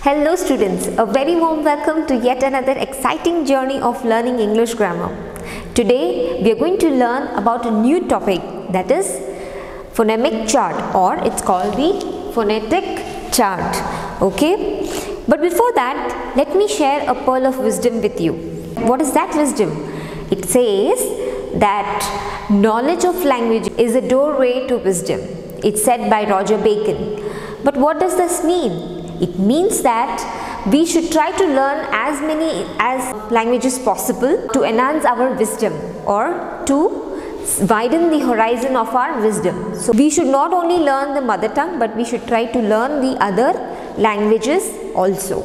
Hello students, a very warm welcome to yet another exciting journey of learning English grammar. Today we are going to learn about a new topic, that is phonemic chart, or it's called the phonetic chart. Okay, but before that let me share a pearl of wisdom with you. What is that wisdom? It says that knowledge of language is a doorway to wisdom. It's said by Roger Bacon. But what does this mean? It means that we should try to learn as many languages possible to enhance our wisdom or to widen the horizon of our wisdom. So we should not only learn the mother tongue, but we should try to learn the other languages also.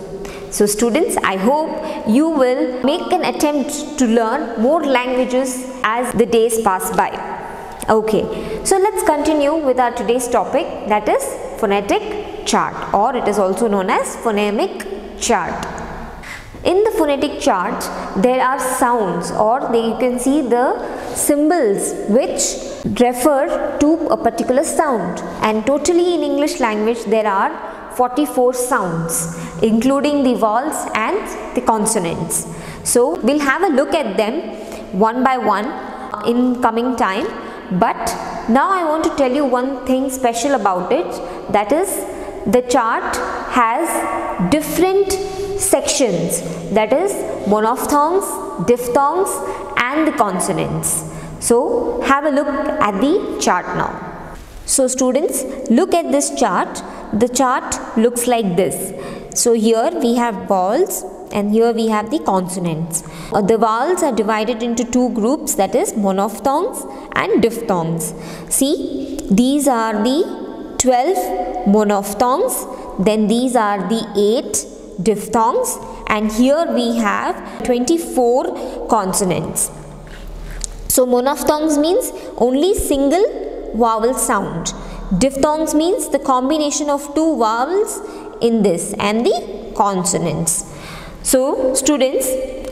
So students, I hope you will make an attempt to learn more languages as the days pass by. Okay, so let's continue with our today's topic, that is phonetic chart, or it is also known as phonemic chart. In the phonetic chart, there are sounds, or you can see the symbols which refer to a particular sound, and totally in English language there are 44 sounds, including the vowels and the consonants. So we'll have a look at them one by one in coming time, but now I want to tell you one thing special about it, that is the chart has different sections, that is monophthongs, diphthongs and the consonants. So have a look at the chart now. So students, look at this chart. The chart looks like this. So here we have vowels and here we have the consonants. The vowels are divided into two groups, that is monophthongs and diphthongs. See, these are the 12 monophthongs, then these are the 8 diphthongs, and here we have 24 consonants. So monophthongs means only single vowel sound. Diphthongs means the combination of two vowels in this and the consonants. So students,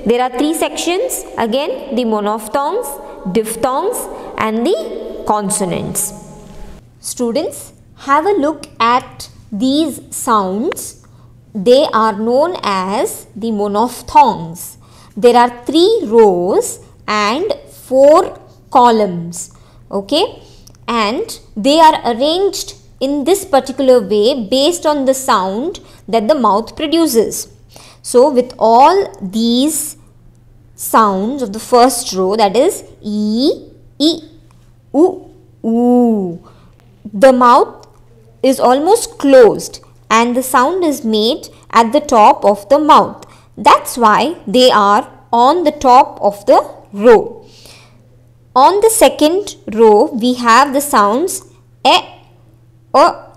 there are three sections, again the monophthongs, diphthongs and the consonants. Students, have a look at these sounds. They are known as the monophthongs. There are 3 rows and 4 columns. Okay, and they are arranged in this particular way based on the sound that the mouth produces. So with all these sounds of the first row, that is E, U, U, the mouth is almost closed and the sound is made at the top of the mouth. That's why they are on the top of the row. On the second row, we have the sounds E, or.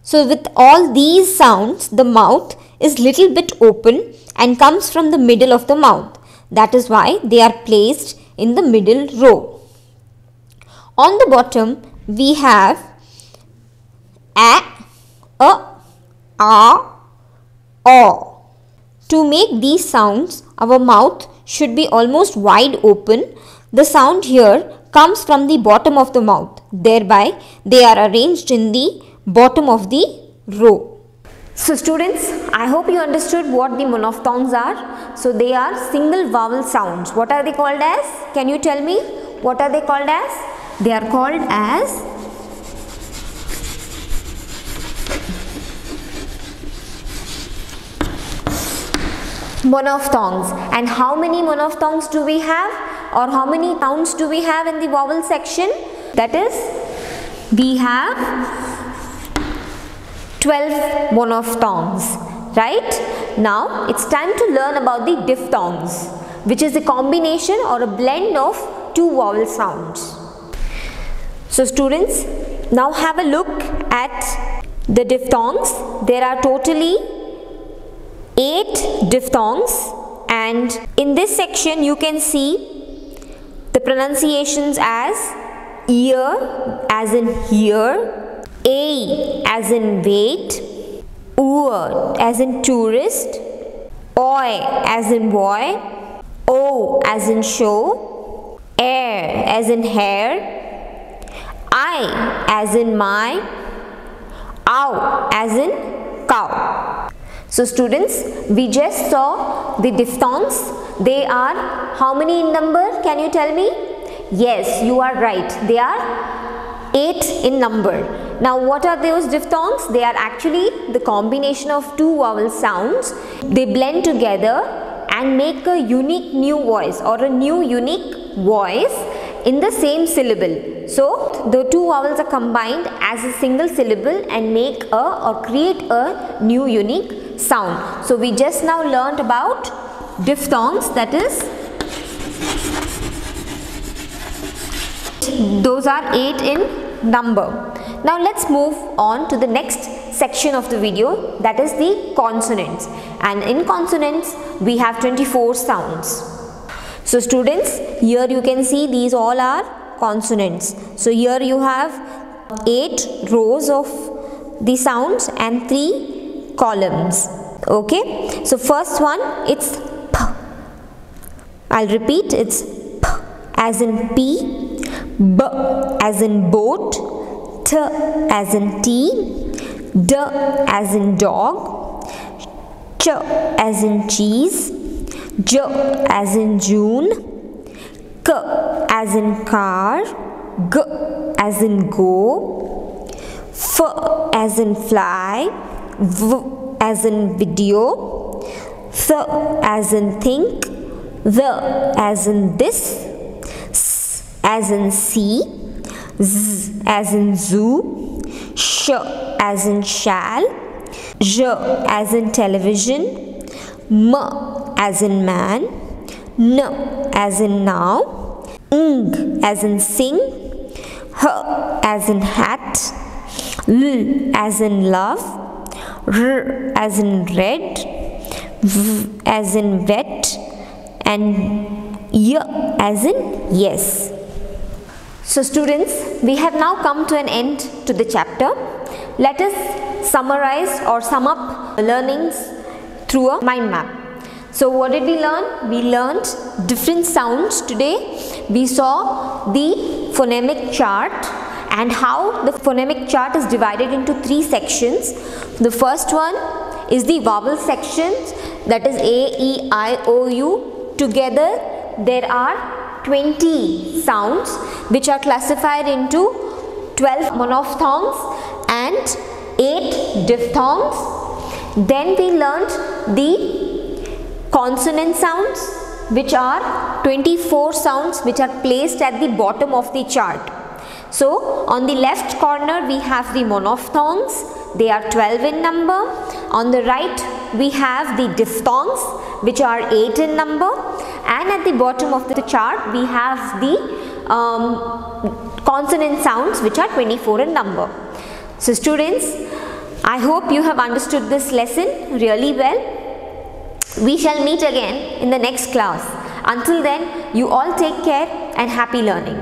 So with all these sounds, the mouth is little bit open and comes from the middle of the mouth. That is why they are placed in the middle row. On the bottom, we have A, O. To make these sounds, our mouth should be almost wide open. The sound here comes from the bottom of the mouth. Thereby, they are arranged in the bottom of the row. So students, I hope you understood what the monophthongs are. So they are single vowel sounds. What are they called as? Can you tell me? What are they called as? They are called as monophthongs. And how many monophthongs do we have, or how many sounds do we have in the vowel section? That is, we have 12 monophthongs, right? Now it's time to learn about the diphthongs, which is a combination or a blend of two vowel sounds. So students, now have a look at the diphthongs. There are totally 8 diphthongs, and in this section you can see the pronunciations as ear as in here, a as in wait, ur as in tourist, oi as in boy, o as in show, air as in hair, I as in my, Cow as in cow. So students, we just saw the diphthongs. They are how many in number? Can you tell me? Yes, you are right. They are 8 in number. Now what are those diphthongs? They are actually the combination of two vowel sounds. They blend together and make a unique new voice or a new unique voice in the same syllable. So the two vowels are combined as a single syllable and make a or create a new unique sound. So we just now learned about diphthongs, that is, those are 8 in number. Now let's move on to the next section of the video, that is the consonants. And in consonants we have 24 sounds. So students, here you can see these all are consonants. So here you have 8 rows of the sounds and 3 columns. Okay, so first one, it's P. I'll repeat, it's P as in P, B as in boat, T as in tea, D as in dog, Ch as in cheese, J as in June, K as in car, G as in go, F as in fly, V as in video, Th as in think, The as in this, S as in see, Z as in zoo, Sh as in shall, J as in television, M as in man, N as in now, Ng as in sing, H as in hat, L as in love, R as in red, V as in wet, and Y as in yes. So students, we have now come to an end to the chapter. Let us summarize or sum up learnings through a mind map. So what did we learn? We learned different sounds today. We saw the phonemic chart and how the phonemic chart is divided into 3 sections. The first one is the vowel sections, that is A, E, I, O, U. Together there are 20 sounds which are classified into 12 monophthongs and 8 diphthongs. Then we learned the consonant sounds, which are 24 sounds which are placed at the bottom of the chart. So on the left corner we have the monophthongs, they are 12 in number. On the right we have the diphthongs, which are 8 in number, and at the bottom of the chart we have the consonant sounds, which are 24 in number. So students, I hope you have understood this lesson really well. We shall meet again in the next class. Until then, you all take care and happy learning.